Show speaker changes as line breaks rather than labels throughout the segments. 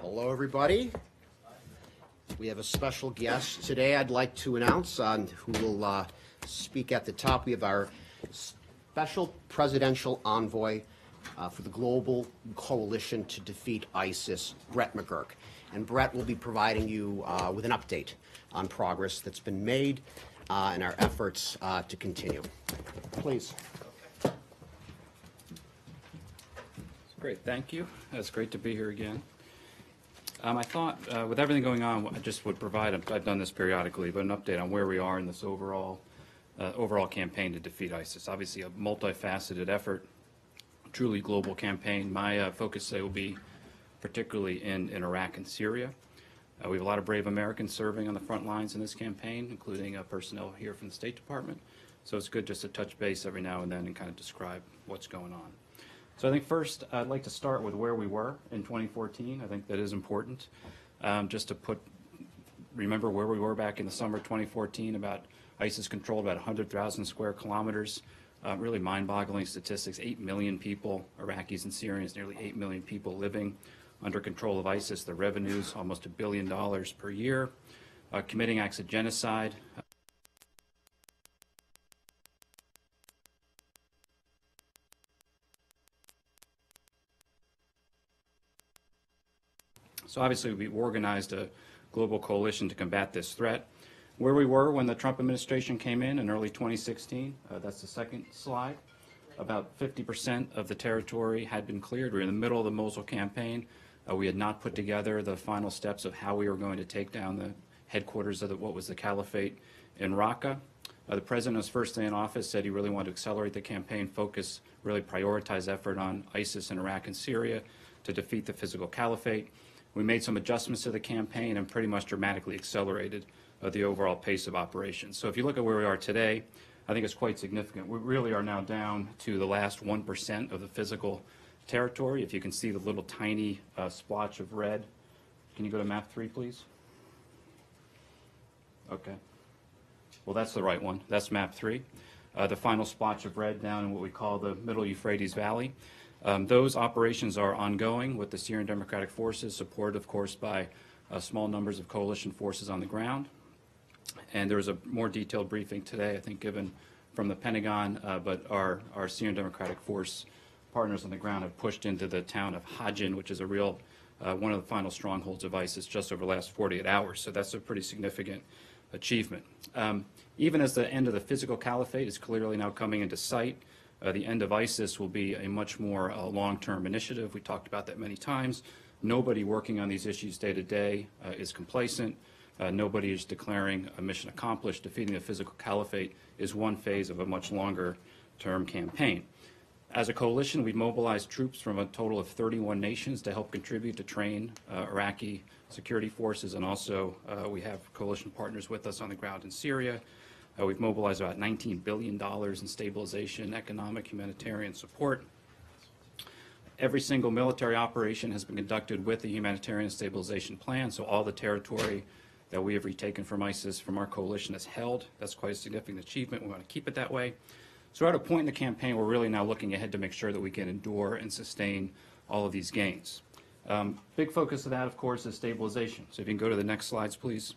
Hello, everybody. We have a special guest today I'd like to announce who will speak at the top. We have our special presidential envoy for the Global Coalition to Defeat ISIS, Brett McGurk. And Brett will be providing you with an update on progress that's been made and our efforts to continue. Please.
Great, thank you. It's great to be here again. I thought with everything going on, I just would provide, I've done this periodically, but an update on where we are in this overall campaign to defeat ISIS. Obviously a multifaceted effort, truly global campaign. My focus today will be particularly in Iraq and Syria. We have a lot of brave Americans serving on the front lines in this campaign, including personnel here from the State Department. So it's good just to touch base every now and then and kind of describe what's going on. So I think first I'd like to start with where we were in 2014. I think that is important. Just to remember where we were back in the summer of 2014, about ISIS controlled about 100,000 square kilometers. Really mind-boggling statistics, 8 million people, Iraqis and Syrians, nearly 8 million people living under control of ISIS. The revenues, almost $1 billion per year. Committing acts of genocide. So obviously we organized a global coalition to combat this threat. Where we were when the Trump administration came in early 2016, that's the second slide. About 50% of the territory had been cleared. We were in the middle of the Mosul campaign. We had not put together the final steps of how we were going to take down the headquarters of what was the caliphate in Raqqa. The president, on his first day in office, said he really wanted to accelerate the campaign, focus, really prioritize effort on ISIS in Iraq and Syria to defeat the physical caliphate. We made some adjustments to the campaign and pretty much dramatically accelerated the overall pace of operations. So if you look at where we are today, I think it's quite significant. We really are now down to the last 1% of the physical territory. If you can see the little tiny splotch of red. Can you go to map 3, please? Okay. Well, that's the right one. That's map 3. The final splotch of red down in what we call the Middle Euphrates Valley. Those operations are ongoing with the Syrian Democratic Forces, supported, of course, by small numbers of coalition forces on the ground. And there was a more detailed briefing today, I think, given from the Pentagon, but our Syrian Democratic Force partners on the ground have pushed into the town of Hajin, which is a real, one of the final strongholds of ISIS just over the last 48 hours. So that's a pretty significant achievement. Even as the end of the physical caliphate is clearly now coming into sight, the end of ISIS will be a much more long-term initiative. We talked about that many times. Nobody working on these issues day to day is complacent. Nobody is declaring a mission accomplished. Defeating the physical caliphate is one phase of a much longer-term campaign. As a coalition, we've mobilized troops from a total of 31 nations to help contribute to train Iraqi security forces, and also we have coalition partners with us on the ground in Syria. We've mobilized about $19 billion in stabilization, economic, humanitarian support. Every single military operation has been conducted with a humanitarian stabilization plan, so all the territory that we have retaken from ISIS from our coalition is held. That's quite a significant achievement. We want to keep it that way. So we're at a point in the campaign we're really now looking ahead to make sure that we can endure and sustain all of these gains. Big focus of that, of course, is stabilization. So if you can go to the next slides, please.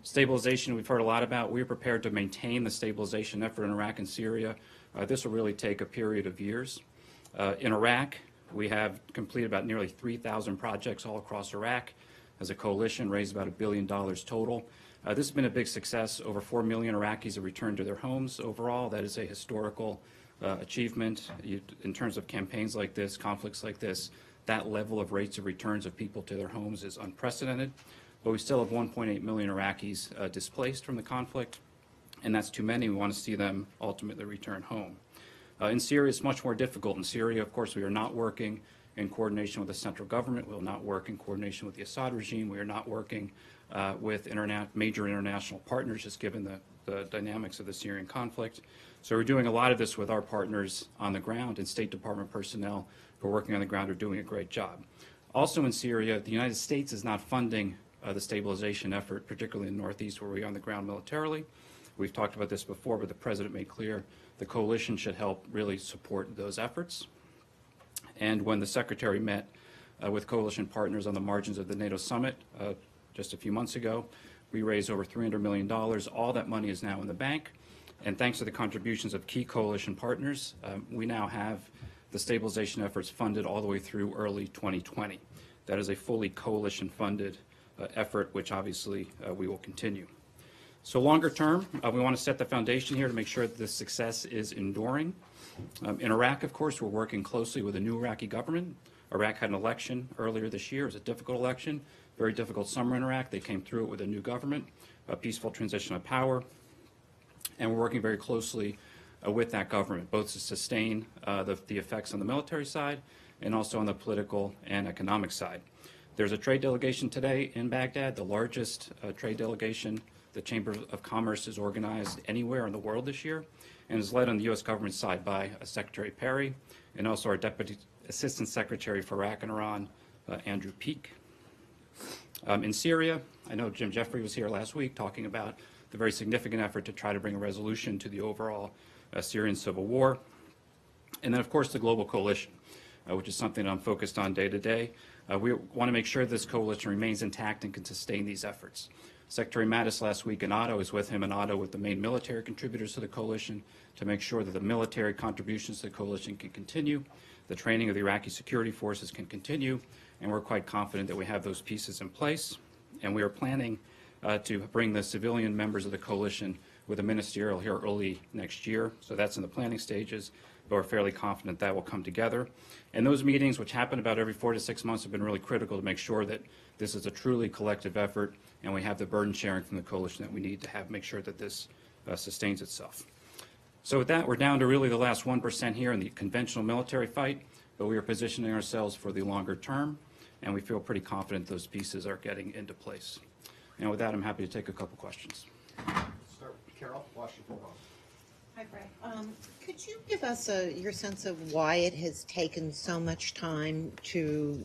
Stabilization, we've heard a lot about. We're prepared to maintain the stabilization effort in Iraq and Syria. This will really take a period of years. In Iraq, we have completed about nearly 3,000 projects all across Iraq. As a coalition, raised about $1 billion total. This has been a big success. Over 4 million Iraqis have returned to their homes overall. That is a historical achievement. In terms of campaigns like this, conflicts like this, that level of rates of returns of people to their homes is unprecedented. But we still have 1.8 million Iraqis displaced from the conflict, and that's too many. We want to see them ultimately return home. In Syria, it's much more difficult. In Syria, of course, we are not working in coordination with the central government. We will not work in coordination with the Assad regime. We are not working with major international partners, just given the dynamics of the Syrian conflict. So we're doing a lot of this with our partners on the ground, and State Department personnel who are working on the ground are doing a great job. Also in Syria, the United States is not funding the stabilization effort, particularly in the Northeast where we are on the ground militarily. We've talked about this before, but the President made clear the coalition should help really support those efforts. And when the Secretary met with coalition partners on the margins of the NATO summit just a few months ago. We raised over $300 million. All that money is now in the bank. And thanks to the contributions of key coalition partners, we now have the stabilization efforts funded all the way through early 2020. That is a fully coalition-funded effort, which obviously we will continue. So longer term, we want to set the foundation here to make sure that this success is enduring. In Iraq, of course, we're working closely with the new Iraqi government. Iraq had an election earlier this year. It was a difficult election, very difficult summer in Iraq. They came through it with a new government, a peaceful transition of power. And we're working very closely with that government, both to sustain the effects on the military side and also on the political and economic side. There's a trade delegation today in Baghdad, the largest trade delegation the Chamber of Commerce is organized anywhere in the world this year, and is led on the U.S. government side by Secretary Perry and also our Deputy Assistant Secretary for Iraq and Iran, Andrew Peake. In Syria, I know Jim Jeffrey was here last week talking about the very significant effort to try to bring a resolution to the overall Syrian civil war. And then, of course, the global coalition, which is something I'm focused on day to day. We want to make sure this coalition remains intact and can sustain these efforts. Secretary Mattis last week in Otto is with him in Otto with the main military contributors to the coalition to make sure that the military contributions to the coalition can continue, the training of the Iraqi security forces can continue, and we're quite confident that we have those pieces in place. And we are planning to bring the civilian members of the coalition with a ministerial here early next year. So that's in the planning stages, but we're fairly confident that will come together. And those meetings, which happen about every 4 to 6 months, have been really critical to make sure that this is a truly collective effort and we have the burden sharing from the coalition that we need to have, make sure that this sustains itself. So with that, we're down to really the last 1% here in the conventional military fight, but we are positioning ourselves for the longer term, and we feel pretty confident those pieces are getting into place. And with that, I'm happy to take a couple questions.
Start with Carol, Washington Post.
Hi, Brett. Could you give us your sense of why it has taken so much time to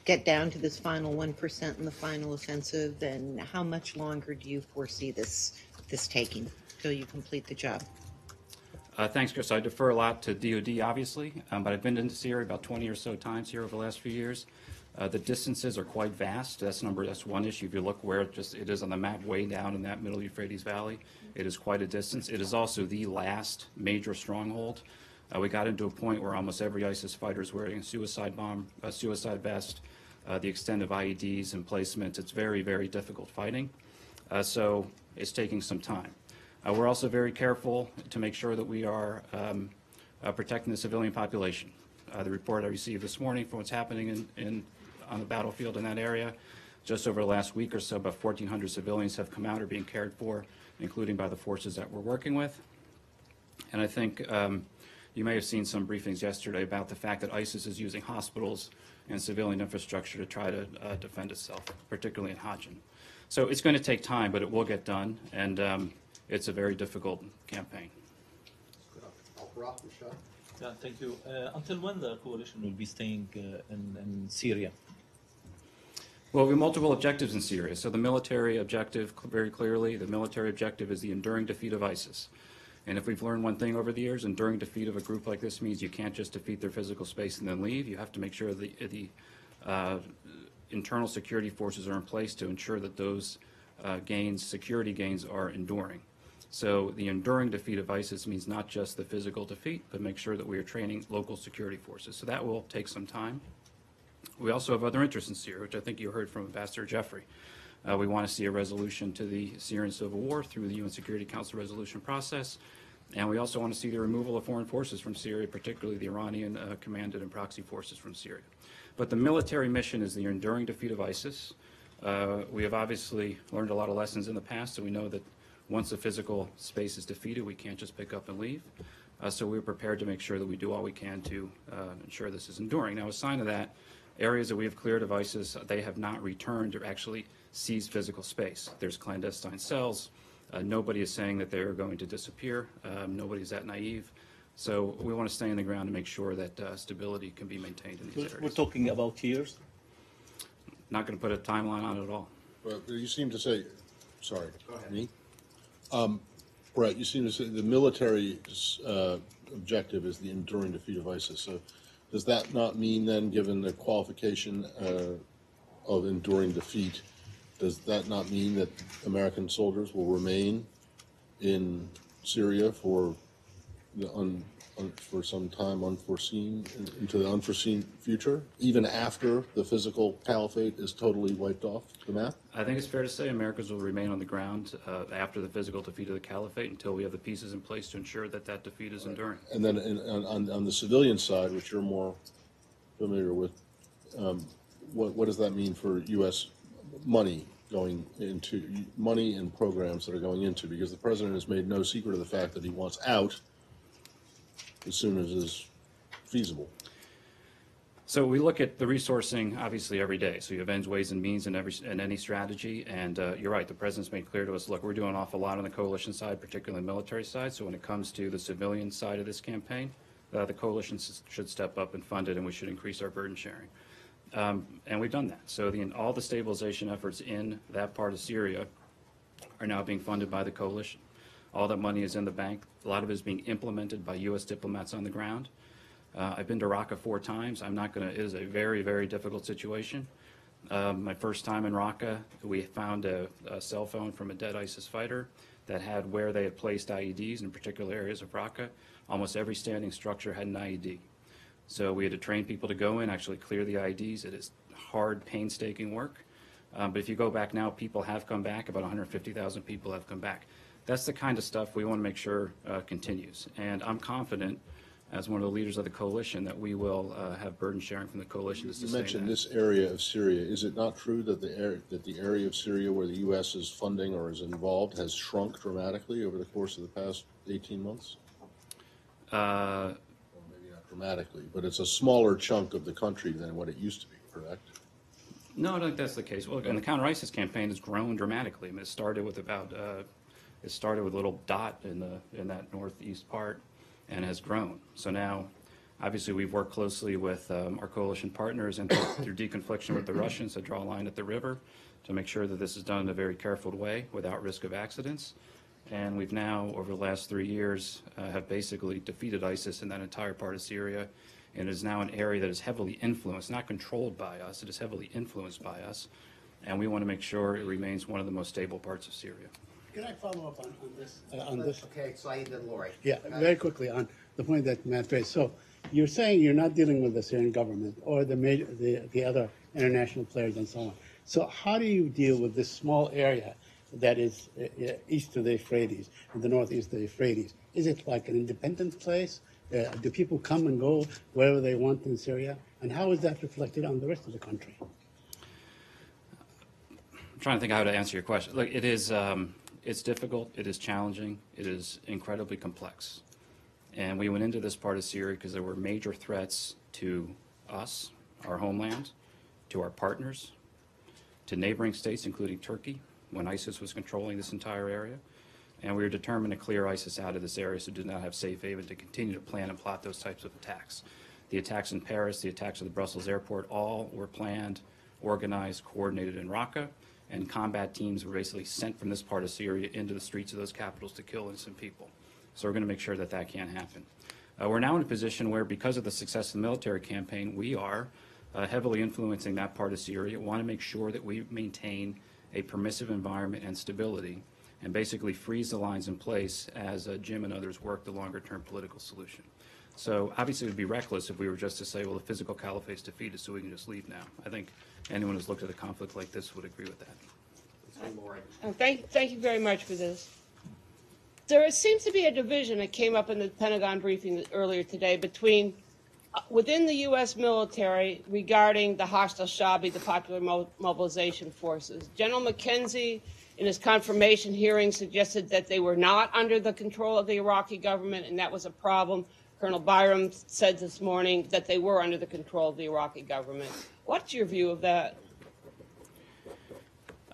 get down to this final 1% in the final offensive, and how much longer do you foresee this taking till you complete the job?
Thanks, Chris. I defer a lot to DOD, obviously, but I've been into Syria about 20 or so times here over the last few years. The distances are quite vast. That's one issue. If you look where it is on the map, way down in that middle Euphrates Valley, it is quite a distance. It is also the last major stronghold. We got into a point where almost every ISIS fighter is wearing a suicide vest, the extent of IEDs and placements. It's very, very difficult fighting. So it's taking some time. We're also very careful to make sure that we are protecting the civilian population. The report I received this morning from what's happening on the battlefield in that area, just over the last week or so, about 1,400 civilians have come out or being cared for, including by the forces that we're working with. And I think you may have seen some briefings yesterday about the fact that ISIS is using hospitals and civilian infrastructure to try to defend itself, particularly in Hajin. So it's going to take time, but it will get done, and it's a very difficult campaign.
Yeah, thank you. Until when the coalition will be staying in Syria?
Well, we have multiple objectives in Syria. So the military objective, very clearly, the military objective is the enduring defeat of ISIS. And if we've learned one thing over the years, enduring defeat of a group like this means you can't just defeat their physical space and then leave. You have to make sure the internal security forces are in place to ensure that those security gains are enduring. So the enduring defeat of ISIS means not just the physical defeat, but make sure that we are training local security forces. So that will take some time. We also have other interests in Syria, which I think you heard from Ambassador Jeffrey. We want to see a resolution to the Syrian civil war through the UN Security Council resolution process. And we also want to see the removal of foreign forces from Syria, particularly the Iranian commanded and proxy forces from Syria. But the military mission is the enduring defeat of ISIS. We have obviously learned a lot of lessons in the past, so we know that once the physical space is defeated, we can't just pick up and leave. So we're prepared to make sure that we do all we can to ensure this is enduring. Now, a sign of that, areas that we have cleared of ISIS, they have not returned or actually seized physical space. There's clandestine cells. Nobody is saying that they are going to disappear. Nobody is that naive. So we want to stay on the ground to make sure that stability can be maintained in these areas.
We're talking about years?
Not going to put a timeline on it at all.
Well, you seem to say, sorry,
Go ahead.
me? Brett, you seem to say the military objective is the enduring defeat of ISIS. So does that not mean then, given the qualification of enduring defeat, does that not mean that American soldiers will remain in Syria for for some time unforeseen, into the unforeseen future, even after the physical caliphate is totally wiped off the map?
I think it's fair to say Americans will remain on the ground after the physical defeat of the caliphate until we have the pieces in place to ensure that that defeat is enduring.
And then on the civilian side, which you're more familiar with, what does that mean for U.S. money going into, money and programs that are going into? Because the president has made no secret of the fact that he wants out as soon as is feasible.
So we look at the resourcing, obviously, every day. So you have ends, ways, and means in any strategy. And you're right, the president's made clear to us, look, we're doing an awful lot on the coalition side, particularly the military side. So when it comes to the civilian side of this campaign, the coalition should step up and fund it, and we should increase our burden sharing. And we've done that. So all the stabilization efforts in that part of Syria are now being funded by the coalition. All that money is in the bank. A lot of it is being implemented by U.S. diplomats on the ground. I've been to Raqqa 4 times. It is a very, very difficult situation. My first time in Raqqa, we found a cell phone from a dead ISIS fighter that had where they had placed IEDs in particular areas of Raqqa. Almost every standing structure had an IED. So we had to train people to go in, actually clear the IEDs. It is hard, painstaking work. But if you go back now, people have come back. About 150,000 people have come back. That's the kind of stuff we want to make sure continues. And I'm confident, as one of the leaders of the coalition, that we will have burden sharing from the coalition to sustain that.
You mentioned this area of Syria. Is it not true that the area of Syria where the U.S. is funding or is involved has shrunk dramatically over the course of the past 18 months? Well, maybe not dramatically, but it's a smaller chunk of the country than what it used to be, correct?
No, I don't think that's the case. Well, and the counter-ISIS campaign has grown dramatically. I mean, it started with a little dot in that northeast part and has grown. So now, obviously, we've worked closely with our coalition partners and through deconfliction with the Russians to draw a line at the river to make sure that this is done in a very careful way without risk of accidents. And we've now, over the last 3 years, have basically defeated ISIS in that entire part of Syria, and it is now an area that is heavily influenced, not controlled by us, it is heavily influenced by us, and we want to make sure it remains one of the most stable parts of Syria.
Can I follow up on this?
Okay, Saeed and Lori.
Yeah, very quickly on the point that Matt raised. So you're saying you're not dealing with the Syrian government or the other international players and so on. So how do you deal with this small area that is east of the Euphrates, in the northeast of the Euphrates? Is it like an independent place? Do people come and go wherever they want in Syria? And how is that reflected on the rest of the country?
I'm trying to think how to answer your question. Look, it's difficult, it is challenging, it is incredibly complex. And we went into this part of Syria because there were major threats to us, our homeland, to our partners, to neighboring states, including Turkey, when ISIS was controlling this entire area. And we were determined to clear ISIS out of this area so it did not have safe haven to continue to plan and plot those types of attacks. The attacks in Paris, the attacks at the Brussels airport, all were planned, organized, coordinated in Raqqa, and combat teams were basically sent from this part of Syria into the streets of those capitals to kill innocent people. So we're going to make sure that that can't happen. We're now in a position where, because of the success of the military campaign, we are heavily influencing that part of Syria, want to make sure that we maintain a permissive environment and stability, and basically freeze the lines in place as Jim and others work the longer-term political solution. So obviously it would be reckless if we were just to say, well, the physical caliphate's defeated, so we can just leave now. I think anyone who's looked at a conflict like this would agree with that.
Thank you very much for this. There seems to be a division that came up in the Pentagon briefing earlier today between within the U.S. military regarding the hostile Shabi, the Popular Mobilization Forces. General McKenzie, in his confirmation hearing, suggested that they were not under the control of the Iraqi government, and that was a problem. Colonel Byram said this morning that they were under the control of the Iraqi government. What's your view of that?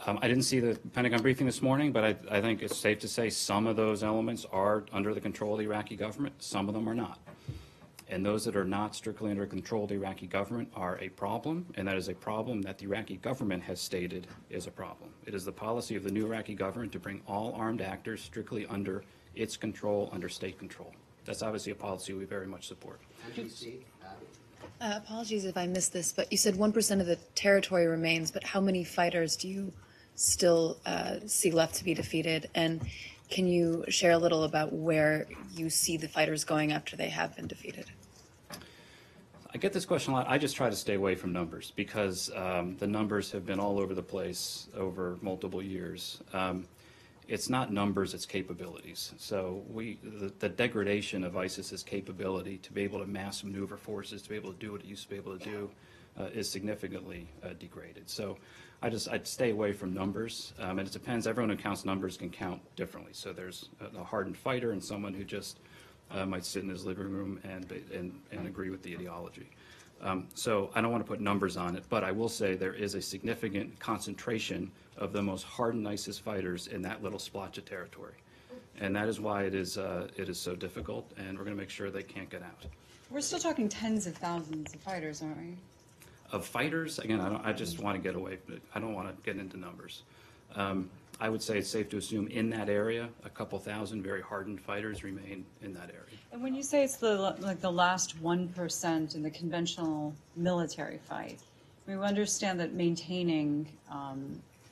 I didn't see the Pentagon briefing this morning, but I think it's safe to say some of those elements are under the control of the Iraqi government. Some of them are not. And those that are not strictly under control of the Iraqi government are a problem, and that is a problem that the Iraqi government has stated is a problem. It is the policy of the new Iraqi government to bring all armed actors strictly under its control, under state control. That's obviously a policy we very much support.
Apologies if I missed this, but you said 1% of the territory remains, but how many fighters do you still see left to be defeated? And can you share a little about where you see the fighters going after they have been defeated?
I get this question a lot. I just try to stay away from numbers because the numbers have been all over the place over multiple years. It's not numbers, it's capabilities. So the degradation of ISIS's capability to be able to mass maneuver forces, to be able to do what it used to be able to do, is significantly degraded. So I'd stay away from numbers, and it depends. Everyone who counts numbers can count differently. So there's a hardened fighter and someone who just might sit in his living room and agree with the ideology. So I don't want to put numbers on it, but I will say there is a significant concentration of the most hardened ISIS fighters in that little splotch of territory. And that is why it is so difficult, and we're going to make sure they can't get out.
We're still talking tens of thousands of fighters, aren't we?
Of fighters, again, I just want to get away. I don't want to get into numbers. I would say it's safe to assume in that area, a couple thousand very hardened fighters remain in that area.
And when you say it's the last 1% in the conventional military fight, I mean, we understand that maintaining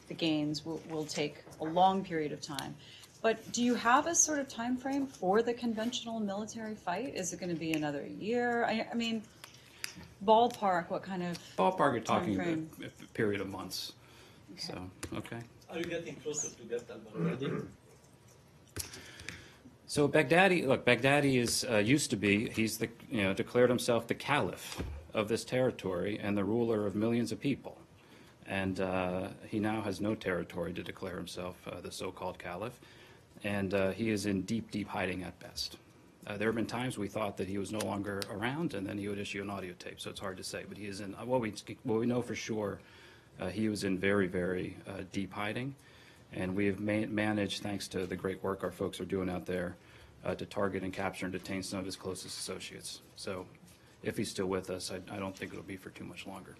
the gains will take a long period of time. But do you have a sort of time frame for the conventional military fight? Is it going to be another year? I mean, ballpark, what kind of
Ballpark, you're talking
timeframe?
a period of months.
Okay.
So, okay.
Are you getting closer to get al-Baghdadi?
So Baghdadi, look, Baghdadi is used to be. He's declared himself the caliph of this territory and the ruler of millions of people, and he now has no territory to declare himself the so-called caliph, and he is in deep, deep hiding at best. There have been times we thought that he was no longer around, and then he would issue an audio tape. So it's hard to say, but he is in. What we know for sure. He was in very, very deep hiding, and we have managed, thanks to the great work our folks are doing out there, to target and capture and detain some of his closest associates. So if he's still with us, I don't think it'll be for too much longer.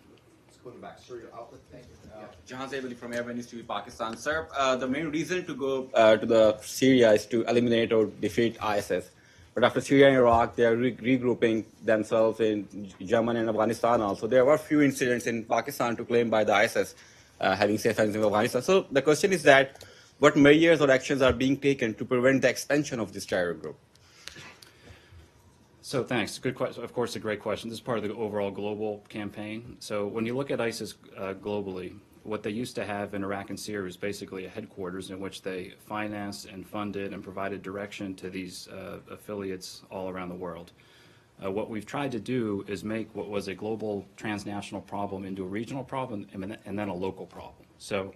Let's go back. Sir, your outlet. Thank you.
Jahan Zaibali from Airborne Institute, Pakistan. Sir, the main reason to go to the Syria is to eliminate or defeat ISIS. But after Syria and Iraq, they are regrouping themselves in Yemen and Afghanistan also. There were few incidents in Pakistan to claim by the ISIS having safe hands in Afghanistan. So the question is that what measures or actions are being taken to prevent the expansion of this terror group?
So thanks. Good question. Of course, a great question. This is part of the overall global campaign. So when you look at ISIS globally, what they used to have in Iraq and Syria was basically a headquarters in which they financed and funded and provided direction to these affiliates all around the world. What we've tried to do is make what was a global transnational problem into a regional problem and then a local problem. So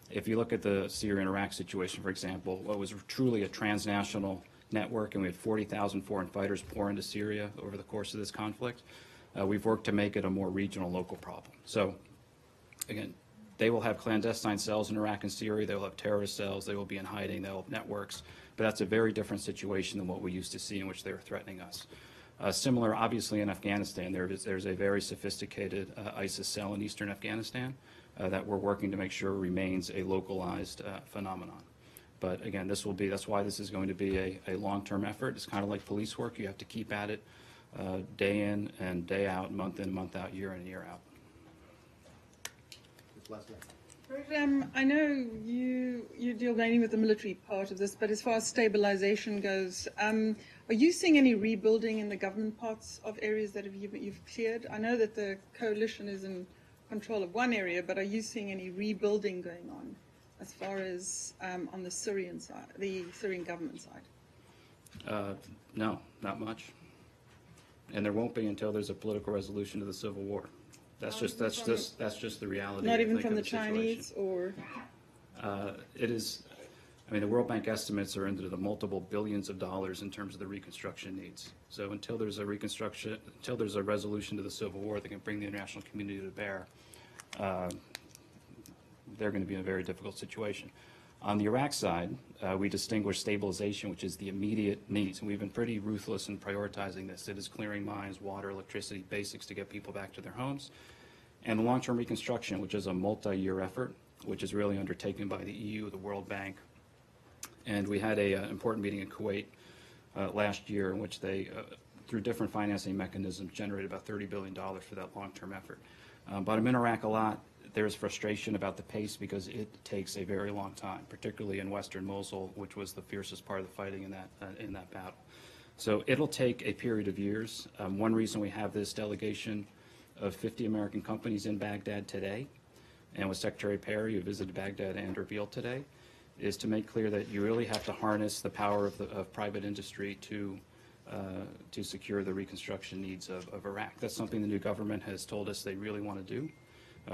if you look at the Syria and Iraq situation, for example, what was truly a transnational network, and we had 40,000 foreign fighters pour into Syria over the course of this conflict, we've worked to make it a more regional, local problem. So again, they will have clandestine cells in Iraq and Syria. They will have terrorist cells. They will be in hiding. They will have networks. But that's a very different situation than what we used to see in which they were threatening us. Similar, obviously, in Afghanistan. There's a very sophisticated ISIS cell in eastern Afghanistan that we're working to make sure remains a localized phenomenon. But again, that's why this is going to be a long-term effort. It's kind of like police work. You have to keep at it day in and day out, month in, month out, year in, year out.
I know you deal mainly with the military part of this, but as far as stabilization goes, are you seeing any rebuilding in the government parts of areas that you've cleared? I know that the coalition is in control of one area, but are you seeing any rebuilding going on as far as on the Syrian side, the Syrian government side?
No, not much. And there won't be until there's a political resolution to the civil war. That's just the reality.
Not even
I think,
from
of
the
situation.
Chinese, or
it is. I mean, the World Bank estimates are into the multiple billions of dollars in terms of the reconstruction needs. So until there's a resolution to the civil war that can bring the international community to bear, they're going to be in a very difficult situation. On the Iraq side, we distinguish stabilization, which is the immediate needs, and we've been pretty ruthless in prioritizing this. It is clearing mines, water, electricity, basics to get people back to their homes, and the long-term reconstruction, which is a multi-year effort, which is really undertaken by the EU, the World Bank, and we had an important meeting in Kuwait last year in which they through different financing mechanisms, generated about $30 billion for that long-term effort. But I'm in Iraq a lot. There's frustration about the pace because it takes a very long time, particularly in western Mosul, which was the fiercest part of the fighting in that battle. So it'll take a period of years. One reason we have this delegation of 50 American companies in Baghdad today, and with Secretary Perry, who visited Baghdad and Erbil today, is to make clear that you really have to harness the power of private industry to secure the reconstruction needs of Iraq. That's something the new government has told us they really want to do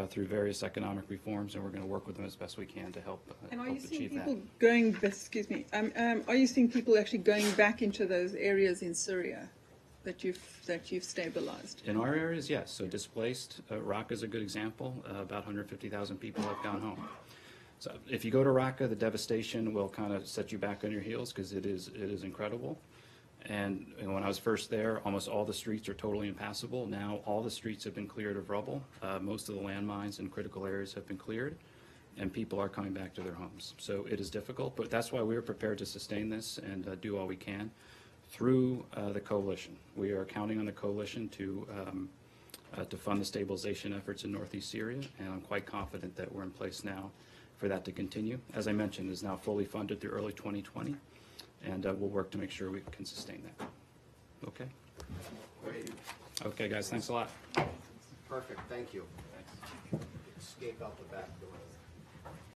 through various economic reforms, and we're going to work with them as best we can to help
And are you seeing
achieve that.
people going? Excuse me. Are you seeing people actually going back into those areas in Syria that you've stabilized?
In our areas, yes. So displaced, Raqqa is a good example. About 150,000 people have gone home. So if you go to Raqqa, the devastation will kind of set you back on your heels because it is incredible. And when I was first there, almost all the streets are totally impassable. Now all the streets have been cleared of rubble. Most of the landmines in critical areas have been cleared, and people are coming back to their homes. So it is difficult, but that's why we are prepared to sustain this and do all we can through the coalition. We are counting on the coalition to fund the stabilization efforts in northeast Syria, and I'm quite confident that we're in place now for that to continue. As I mentioned, is now fully funded through early 2020. And we'll work to make sure we can sustain that. Okay?
Great.
Okay, guys, thanks a lot.
Perfect, thank you. Escape out the back door.